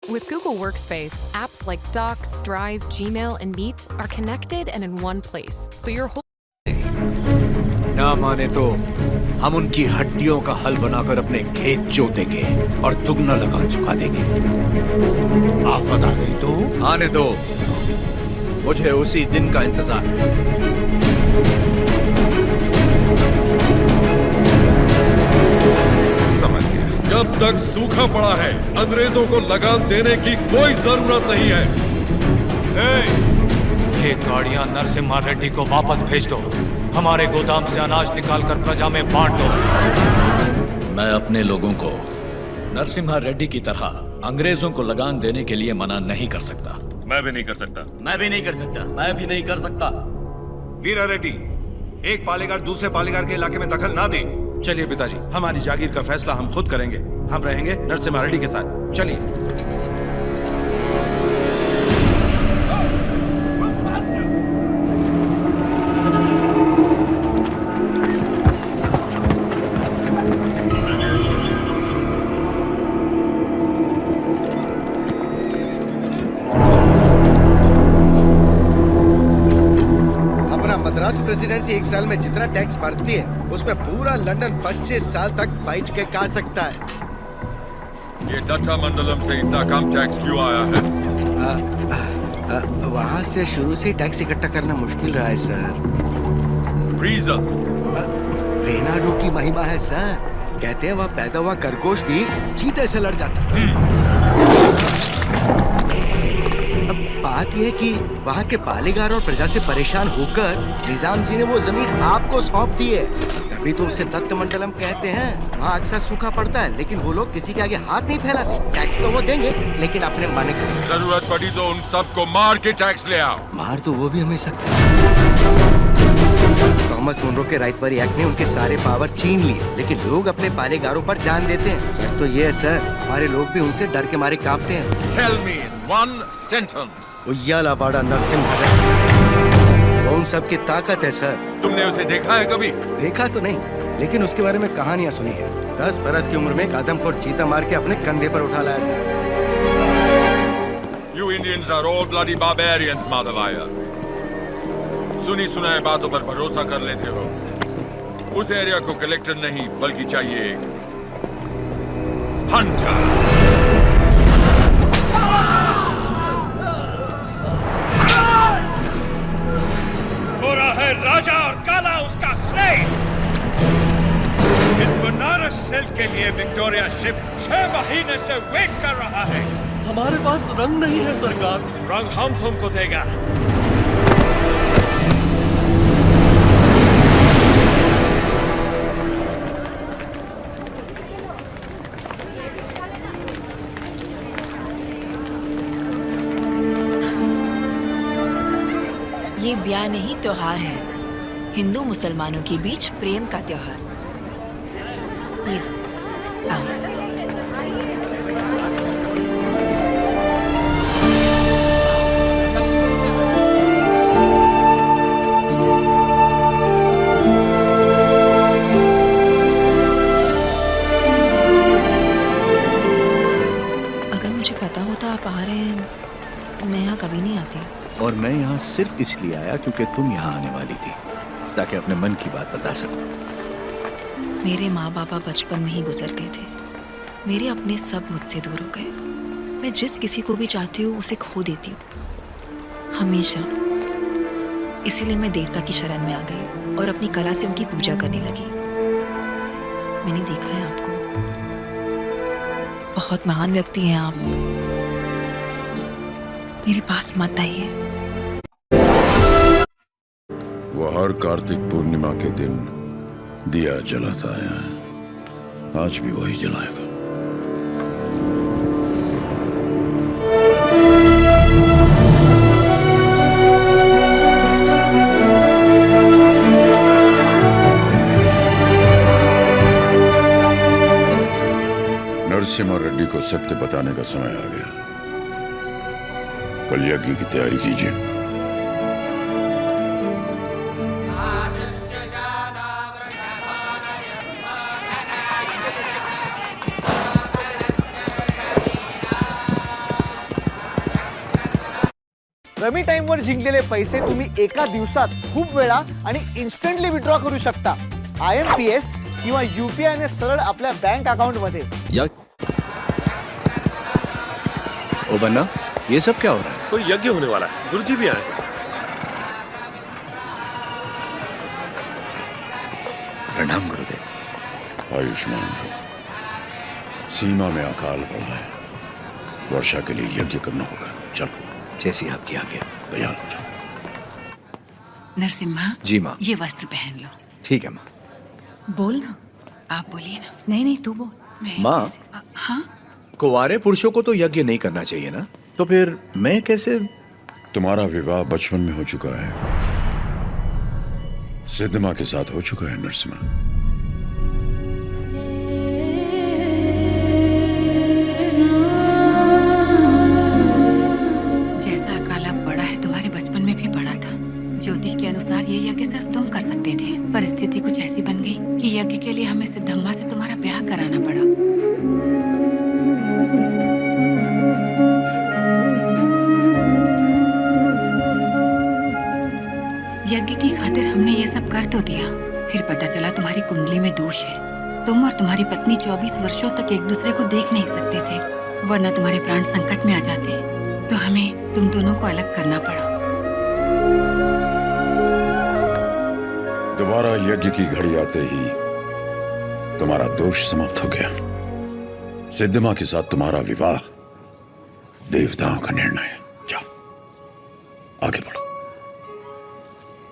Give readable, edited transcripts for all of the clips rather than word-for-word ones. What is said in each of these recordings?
With Google Workspace, apps like Docs, Drive, Gmail, and Meet are connected and in one place, so your whole ना माने तो हम उनकी हड्डियों का हल बनाकर अपने खेत जोतेंगे और दुगना लगान चुका देंगे। आफत आ गई तो आने दो, मुझे उसी दिन का इंतजार है। समझ गया। जब तक सूखा पड़ा है, अंग्रेजों को लगान देने की कोई जरूरत नहीं है। ये गाड़ियां नरसिम्हा रेड्डी को वापस भेज दो। हमारे गोदाम से अनाज निकालकर प्रजा में बांट दो। मैं अपने लोगों को नरसिम्हा रेड्डी की तरह अंग्रेजों को लगान देने के लिए मना नहीं कर सकता। मैं भी नहीं कर सकता। मैं भी नहीं कर सकता। मैं भी नहीं कर सकता। वीरा रेड्डी, एक पालेगार दूसरे पालेगार के इलाके में दखल ना दे। चलिए पिताजी, हमारी जागीर का फैसला हम खुद करेंगे। हम रहेंगे नरसिम्हा रेड्डी के साथ। चलिए। मद्रास प्रेसिडेंसी एक साल में जितना टैक्स भरती है उसमें पूरा लंदन 25 साल तक बैठ के खा सकता है। ये डट्टा मंडलम से इतना कम टैक्स क्यों आया है? वहाँ से शुरू से टैक्स इकट्ठा करना मुश्किल रहा है सर। रीजन? रेनाडो की महिमा है सर। कहते हैं वह पैदा हुआ खरगोश भी चीते से लड़ जाता है। बात यह है कि वहाँ के पालेगार और प्रजा से परेशान होकर निजाम जी ने वो जमीन आपको सौंप दी है। तभी तो उसे दत्त मंडलम कहते हैं। वहाँ अक्सर सूखा पड़ता है, लेकिन वो लोग किसी के आगे हाथ नहीं फैलाते। टैक्स तो वो देंगे, लेकिन अपने मन का। जरूरत पड़ी तो उन सबको मार के टैक्स ले आओ। मार तो वो भी हमें सकते हैं। थॉमस मुनरो के राइटवरी एक्ट ने उनके सारे पावर छीन लिए, लेकिन लोग अपने पालेगारों पर जान देते हैं। सच तो ये है सर, हमारे लोग भी उनसे डर के मारे कांपते हैं। Tell me in one sentence. उయ్యాలవాడ Narasimha Reddy कौन सबकी ताकत है सर। तुमने उसे देखा है कभी? देखा तो नहीं, लेकिन उसके बारे में कहानियां सुनी है। 10 बरस की उम्र में एक आदमखोर चीता मार के अपने कंधे पर उठा लाया था। You Indians are all bloody barbarians, Madhavaya. सुनी सुनाए बातों पर भरोसा कर लेते हो। उस एरिया को कलेक्टर नहीं बल्कि चाहिए एक हंटर। गोरा है राजा और काला उसका स्लेव। इस बनारस सेल के लिए विक्टोरिया शिप 6 महीने से वेट कर रहा है। हमारे पास रंग नहीं है सरकार। रंग हम तुमको देगा। ये ब्याह नहीं त्योहार है, हिंदू मुसलमानों के बीच प्रेम का त्योहार। ये आओ। अगर मुझे पता होता आप आ रहे हैं, मैं यहाँ कभी नहीं आती। और मैं यहाँ सिर्फ इसलिए आया क्योंकि तुम यहाँ आने वाली थी, ताकि अपने मन की बात बता सकूं। मेरे माँ बाबा बचपन में ही गुजर गए थे। मेरे अपने सब मुझसे दूर हो गए। मैं जिस किसी को भी चाहती हूँ उसे खो देती हूँ, हमेशा। इसीलिए मैं देवता की शरण में आ गई और अपनी कला से उनकी पूजा करने लगी। मैंने देखा है आपको, बहुत महान व्यक्ति हैं आप। मेरे पास मत आइए। वो हर कार्तिक पूर्णिमा के दिन दिया जलाता आया है, आज भी वही जलाएगा। नरसिम्हा रेड्डी को सत्य बताने का समय आ गया। कल यज्ञ की तैयारी कीजिए। रमी टाइमवर जिंकलेले पैसे तुम्ही एका दिवसात खूप वेळा आणि इन्स्टंटली विड्रॉ करू शकता. IMPS किंवा UPI ने सरळ आपल्या बँक अकाउंट मध्ये. ओ बन्ना, ये सब क्या हो रहा है? कोई यज्ञ होने वाला है, गुरुजी भी आए. प्रणाम गुरुदेव. आयुष्मान भव. सीमा में अकाल पड़ा है, वर्षा के लिए यज्ञ करना होगा. चलो. जैसी आपकी आज्ञा. तैयार हो जाओ. नरसिम्हा, जी माँ. ये वस्त्र पहन लो. ठीक है माँ. बोल ना. आप बोलिए ना. नहीं तू बोल. माँ, हाँ, कुंवारे पुरुषों को तो यज्ञ नहीं करना चाहिए ना, तो फिर मैं कैसे? तुम्हारा विवाह बचपन में हो चुका है, सिद्धमा के साथ हो चुका है नरसिम्हा. जैसा अकाल अब पड़ा है तुम्हारे बचपन में भी पड़ा था. ज्योतिष के अनुसार ये यज्ञ सिर्फ तुम कर सकते थे. परिस्थिति कुछ ऐसी बन गई कि यज्ञ के लिए हमें सिद्धम्मा से तुम्हारा ब्याह कराना पड़ा. यज्ञ की खातिर हमने ये सब कर तो दिया, फिर पता चला तुम्हारी कुंडली में दोष है. तुम और तुम्हारी पत्नी 24 वर्षों तक एक दूसरे को देख नहीं सकते थे, वरना तुम्हारे प्राण संकट में आ जाते. तो हमें तुम दोनों को अलग करना पड़ा. दोबारा यज्ञ की घड़ी आते ही तुम्हारा दोष समाप्त हो गया. सिद्धमा के साथ तुम्हारा विवाह देवताओं का निर्णय है. जाओ आगे बढ़ो.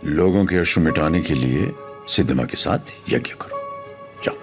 लोगों के अश्रु मिटाने के लिए सिद्धमा के साथ यज्ञ करो. जाओ.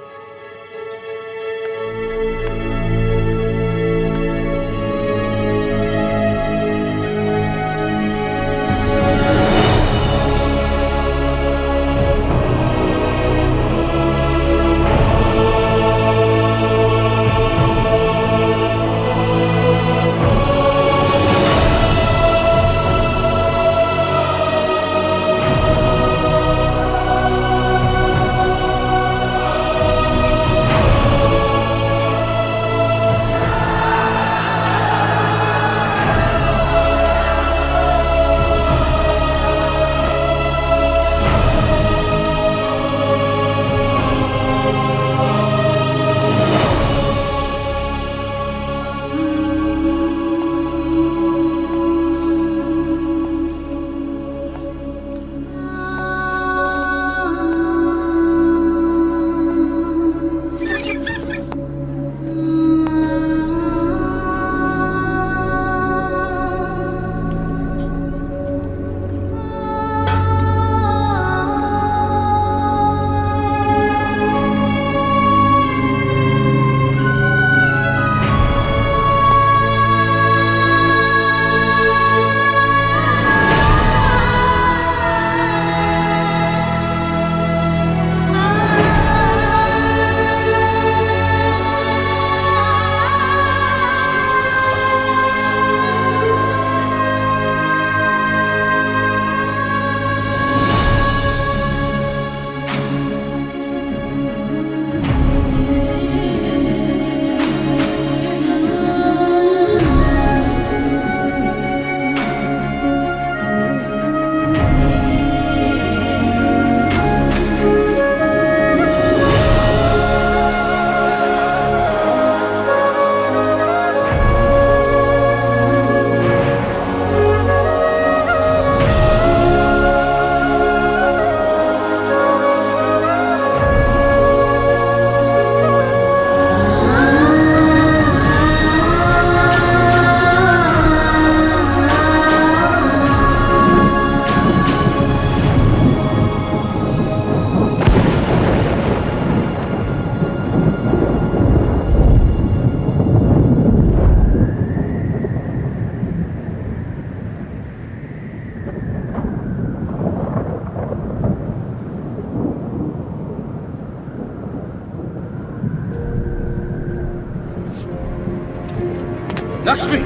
लक्ष्मी,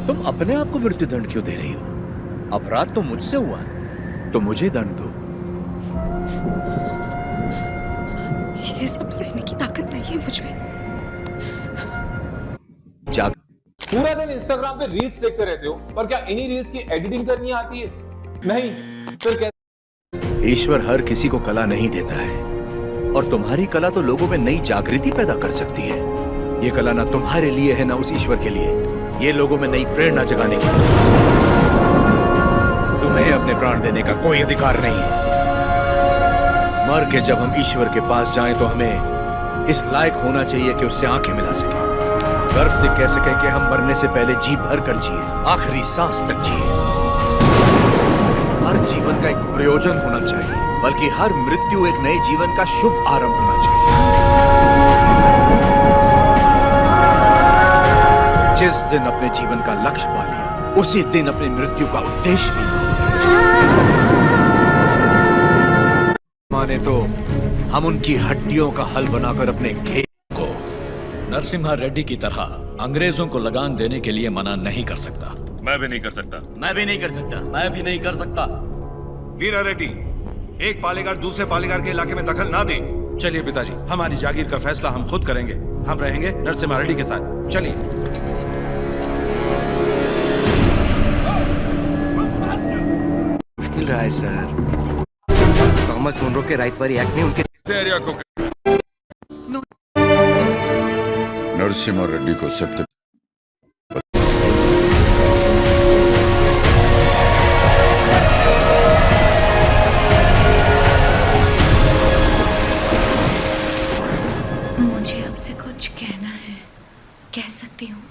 तुम अपने आप को मृत्युदंड क्यों दे रही हो? अपराध तो मुझसे हुआ, तो मुझे दंड दो. ये सब सहने की ताकत नहीं है मुझ में. जाग. पूरा दिन इंस्टाग्राम पे रील्स देखते रहते हो, पर क्या इन्हीं रील्स की एडिटिंग करनी आती है? नहीं, फिर कैसे? ईश्वर हर किसी को कला नहीं देता है, और तुम्हारी कला तो लोगों में नई जागृति पैदा कर सकती है। ये कला ना तुम्हारे लिए है ना उस ईश्वर के लिए, ये लोगों में नई प्रेरणा जगाने की। तुम्हें अपने प्राण देने का कोई अधिकार नहीं है। मर के जब हम ईश्वर के पास जाएं तो हमें इस लायक होना चाहिए कि उससे आंखें मिला सके, गर्व से कह सके कि हम मरने से पहले जी भर कर जिए, आखिरी सांस तक जिए। हर जीवन का एक प्रयोजन होना चाहिए, बल्कि हर मृत्यु एक नए जीवन का शुभ आरंभ होना चाहिए। जिस दिन अपने जीवन का लक्ष्य पा लिया, उसी दिन अपनी मृत्यु का उद्देश्य भी माने तो हम उनकी हड्डियों का हल बनाकर अपने खेत को नरसिम्हा रेड्डी की तरह अंग्रेजों को लगान देने के लिए मना नहीं कर सकता। मैं भी नहीं कर सकता। मैं भी नहीं कर सकता। मैं भी नहीं कर सकता। वीरा रेड्डी, एक पालेगार दूसरे पालेगार के इलाके में दखल ना दे। चलिए पिताजी, हमारी जागीर का फैसला हम खुद करेंगे। हम रहेंगे नरसिम्हा रेड्डी के साथ। चलिए। मुश्किल रहा है सर। थॉमस मुनरो के राइटवारी एक्ट में उनके एरिया को नरसिम्हा रेड्डी को सत्य मुझे आपसे कुछ कहना है, कह सकती हूँ?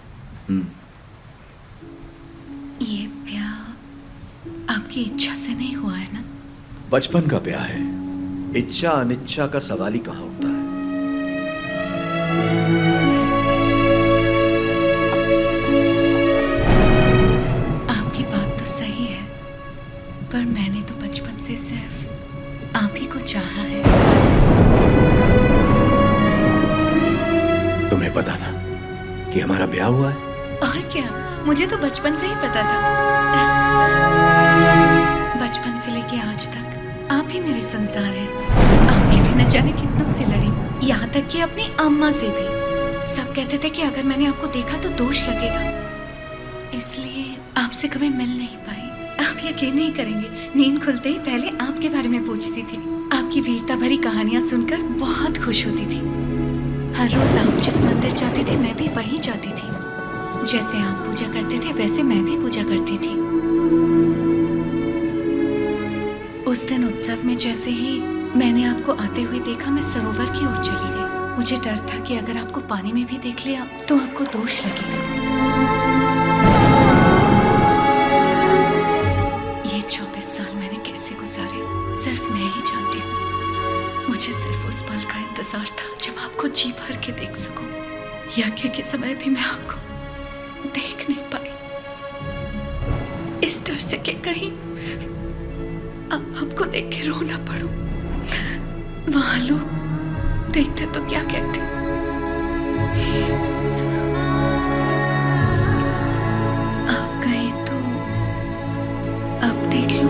ये ब्याह आपकी इच्छा से नहीं हुआ है ना? बचपन का ब्याह है, इच्छा अनिच्छा का सवाल ही कहां उठता है। आपकी बात तो सही है, पर मैंने तो बचपन से सिर्फ आप ही को चाहा है। तुम्हें पता था कि हमारा ब्याह हुआ है? और क्या, मुझे तो बचपन से ही पता था। बचपन से लेके आज तक आप ही मेरे संसार हैं। आपके लिए न जाने कितनों से लड़ी हूँ, यहाँ तक कि अपनी अम्मा से भी। सब कहते थे कि अगर मैंने आपको देखा तो दोष लगेगा, इसलिए आपसे कभी मिल नहीं पाई। आप यकीन नहीं करेंगे, नींद खुलते ही पहले आपके बारे में पूछती थी। आपकी वीरता भरी कहानियां सुनकर बहुत खुश होती थी। हर रोज आप जिस मंदिर जाते थे मैं भी वहीं जाती थी। जैसे आप पूजा करते थे वैसे मैं भी पूजा करती थी। उस दिन उत्सव में जैसे ही मैंने आपको आते हुए देखा, मैं सरोवर की ओर चली गई। मुझे डर था कि अगर आपको पानी में भी देख लिया तो आपको दोष लगेगा। ये 24 साल मैंने कैसे गुजारे सिर्फ मैं ही जानती हूँ। मुझे सिर्फ उस पल का इंतजार था जब आपको जी भर के देख सकूं। यज्ञ के समय भी मैं आपको देख नहीं पाई, इस डर से कि कहीं अब आपको देख के रो ना पड़ूं। वहां लोग देखते तो क्या कहते। आप कहे तो अब देख लो।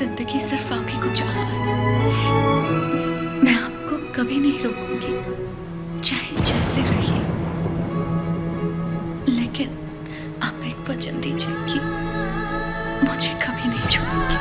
जिंदगी सिर्फ आप ही को चाहा है। मैं आपको कभी नहीं रोकूंगी, चाहे जैसे रहिए, लेकिन आप एक वचन दीजिए कि मुझे कभी नहीं छोड़ेंगे।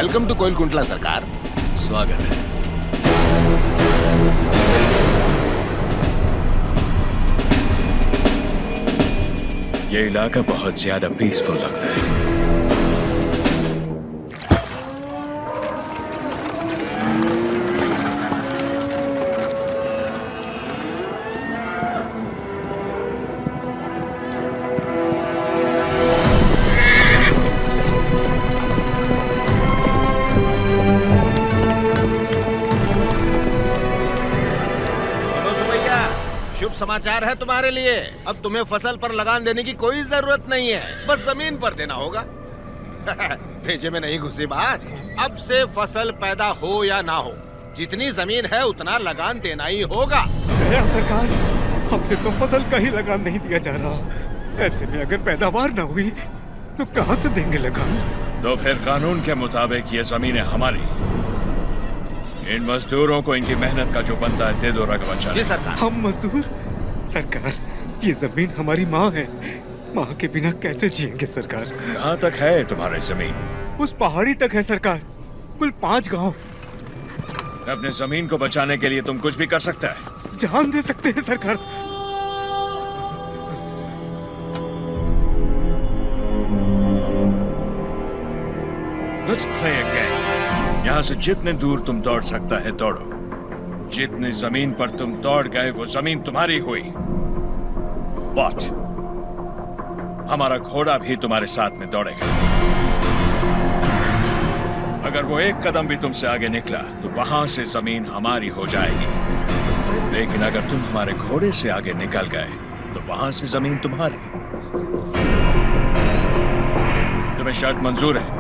वेलकम टू कोइलकुंटला सरकार। स्वागत है। ये इलाका बहुत ज्यादा पीसफुल लगता है। समाचार है तुम्हारे लिए। अब तुम्हें फसल पर लगान देने की कोई जरूरत नहीं है, बस जमीन पर देना होगा। भेजे में नहीं घुसी बात। अब से फसल पैदा हो या ना हो, जितनी जमीन है उतना लगान देना ही होगा। सरकार, हमसे तो फसल का ही लगान नहीं दिया जा रहा। ऐसे में अगर पैदावार ना हुई तो कहां से देंगे लगान? तो फिर कानून के मुताबिक ये जमीनें हमारी। इन मजदूरों को इनकी मेहनत का जो बनता है दे दो रघुवंशा। जी सरकार। हम मजदूर? सरकार, ये जमीन हमारी माँ है। माँ के बिना कैसे जिएंगे सरकार? कहाँ तक है तुम्हारी जमीन? उस पहाड़ी तक है सरकार, कुल 5 गांव। अपने जमीन को बचाने के लिए तुम कुछ भी कर सकता है। जान दे सकते हैं सरकार। Let's play a game. यहाँ से जितने दूर तुम दौड़ सकता है दौड़ो। जितनी जमीन पर तुम दौड़ गए वो जमीन तुम्हारी हुई। बट हमारा घोड़ा भी तुम्हारे साथ में दौड़ेगा। अगर वो एक कदम भी तुमसे आगे निकला तो वहां से जमीन हमारी हो जाएगी। लेकिन अगर तुम हमारे घोड़े से आगे निकल गए तो वहां से जमीन तुम्हारी। तुम्हें शर्त मंजूर है?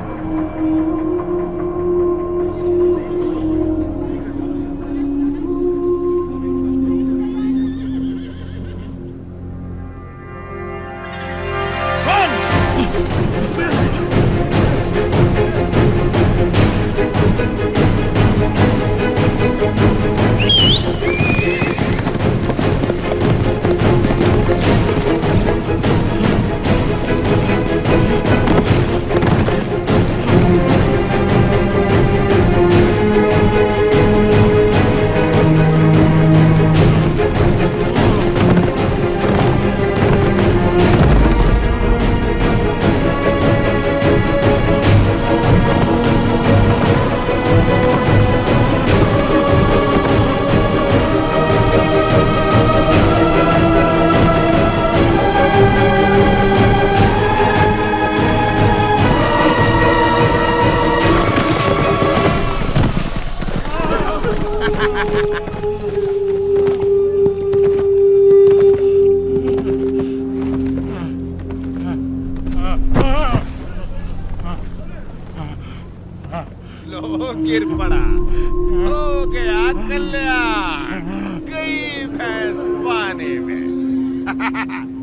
गिर पड़ा, हो गया कल्याण, गई भैंस पानी में।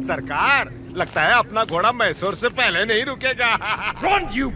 सरकार, लगता है अपना घोड़ा मैसूर से पहले नहीं रुकेगा। Run, you!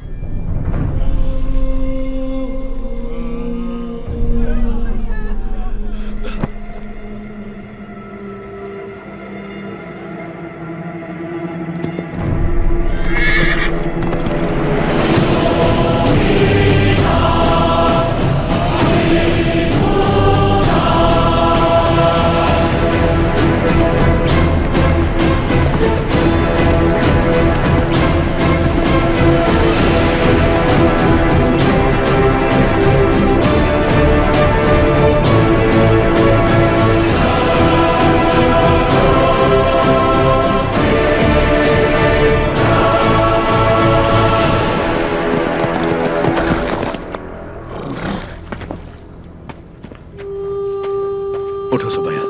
उठो सुबैया,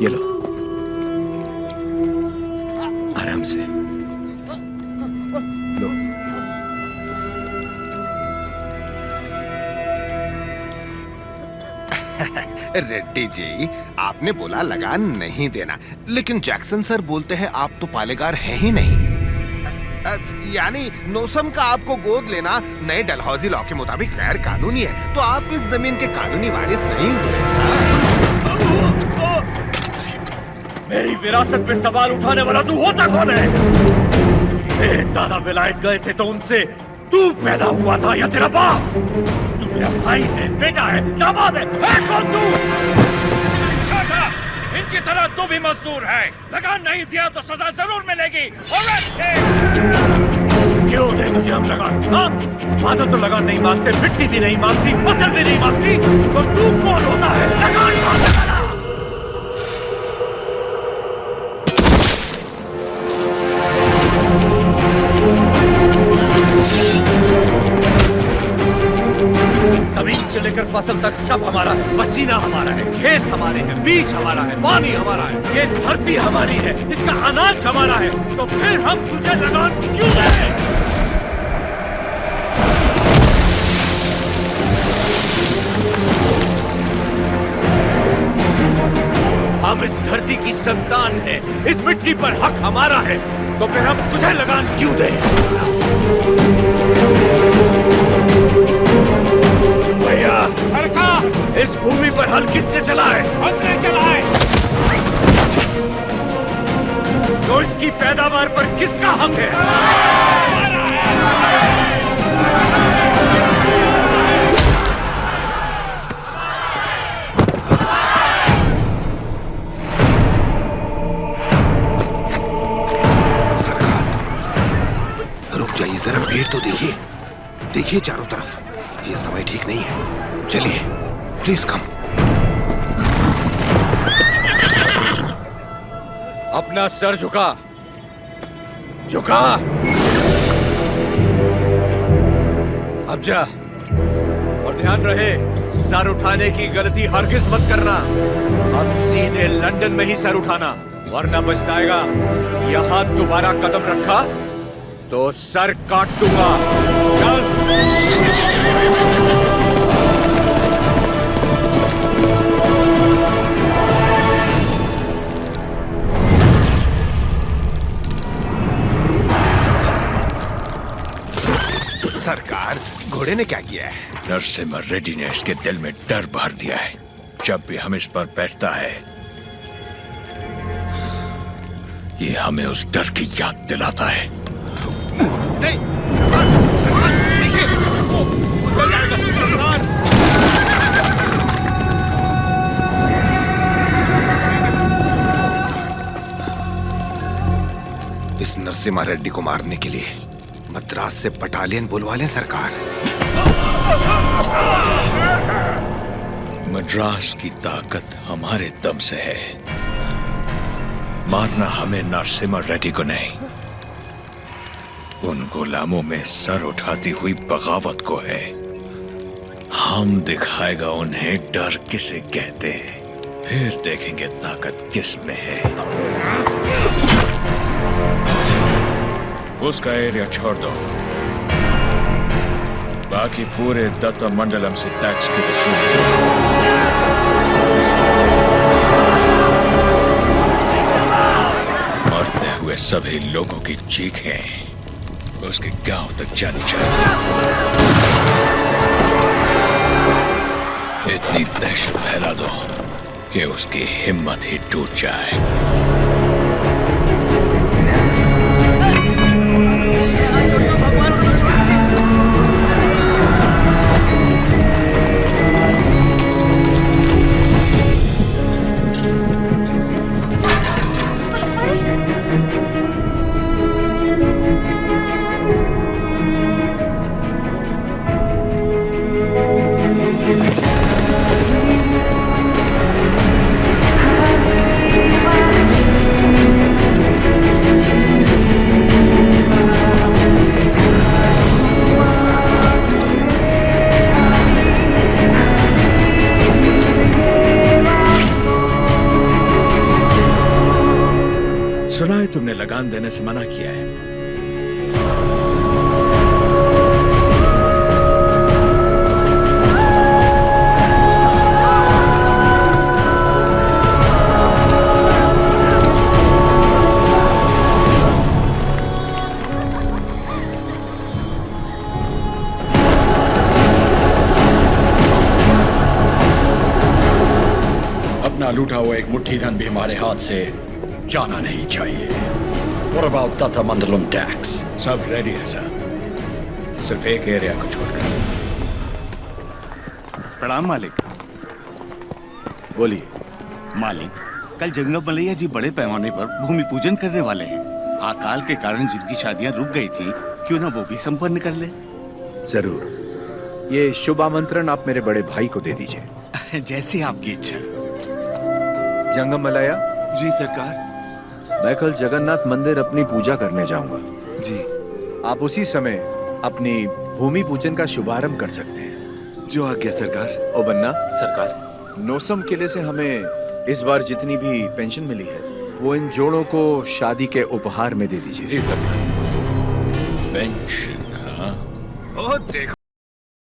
ये लो, आराम से लो। रेड्डी जी, आपने बोला लगान नहीं देना, लेकिन जैक्सन सर बोलते हैं आप तो पालेगार हैं ही नहीं। यानी नौसम का आपको गोद लेना नए डलहौजी लॉ के मुताबिक गैर कानूनी है, तो आप इस जमीन के कानूनी वारिस नहीं हुए। मेरी विरासत पे सवाल उठाने वाला तू होता कौन है? मेरे दादा विलायत गए थे तो उनसे तू पैदा हुआ था या तेरा बाप? तू मेरा भाई है, बेटा है, दामाद है कौन तू? शाटा, इनकी तरह तू भी मजदूर है। लगान नहीं दिया तो सजा जरूर मिलेगी। क्यों दे तुझे हम लगान? हाँ? बादल तो लगान नहीं मांगते, मिट्टी भी नहीं मांगती, फसल भी नहीं मांगती, तो तू कौन होता है लगान मांगने वाला? जमीन से लेकर फसल तक सब हमारा है। पसीना हमारा है, खेत हमारे हैं, बीज हमारा है, पानी हमारा है, ये धरती हमारी है, इसका अनाज हमारा है। तो फिर हम तुझे लगान क्यों दें? हम इस धरती की संतान हैं, इस मिट्टी पर हक हमारा है, तो फिर हम तुझे लगान क्यों दें? भैया सरकार, इस भूमि पर हल किसने चलाए? हमने चलाए। तो इसकी पैदावार पर किसका हक है? जाइए जरा, भीड़ तो देखिए, देखिए चारों तरफ, ये समय ठीक नहीं है। चलिए प्लीज कम। अपना सर झुका, झुका। अब जा, और ध्यान रहे सर उठाने की गलती हरगिज मत करना। अब सीधे लंदन में ही सर उठाना, वरना पछताएगा। यहां दोबारा कदम रखा तो सर काट दूंगा। चल। सरकार, घोड़े ने क्या किया है? नरसिम्हा रेड्डी ने इसके दिल में डर भर दिया है। जब भी हम इस पर बैठता है, ये हमें उस डर की याद दिलाता है। नहीं, इस नरसिम्हा रेड्डी को मारने के लिए मद्रास से बटालियन बुलवा लें सरकार। मद्रास की ताकत हमारे दम से है। मारना हमें नरसिम्हा रेड्डी को नहीं, उन गुलामों में सर उठाती हुई बगावत को है। हम दिखाएगा उन्हें डर किसे कहते हैं, फिर देखेंगे ताकत किस में है। उसका एरिया छोड़ दो, बाकी पूरे दत्ता मंडलम से टैक्स की वसूली। मरते हुए सभी लोगों की चीखें उसके गांव तक जानी चाहिए। इतनी दहशत फैला दो कि उसकी हिम्मत ही टूट जाए। सुना है तुमने लगान देने से मना किया है। अपना लूटा हुआ एक मुट्ठी धन भी हमारे हाथ से जाना नहीं चाहिए। What about Datta Mandalam tax? सब रेडी है सर। सिर्फ एक एरिया को छोड़कर। प्रणाम मालिक। बोलिए। मालिक, कल जंगम मलैया जी बड़े पैमाने पर भूमि पूजन करने वाले हैं। अकाल के कारण जिनकी शादियां रुक गई थी, क्यों ना वो भी संपन्न कर ले। जरूर। ये शुभ आमंत्रण आप मेरे बड़े भाई को दे दीजिए। जैसे आपकी इच्छा। जंगम मलैया। जी सरकार। मैं कल जगन्नाथ मंदिर अपनी पूजा करने जाऊंगा। जी। आप उसी समय अपनी भूमि पूजन का शुभारंभ कर सकते हैं। जो आज्ञा सरकार। ओ बन्ना। सरकार। नौसम किले से हमें इस बार जितनी भी पेंशन मिली है वो इन जोड़ों को शादी के उपहार में दे दीजिए। जी सरकार। पेंशन? हाँ। ओ देखो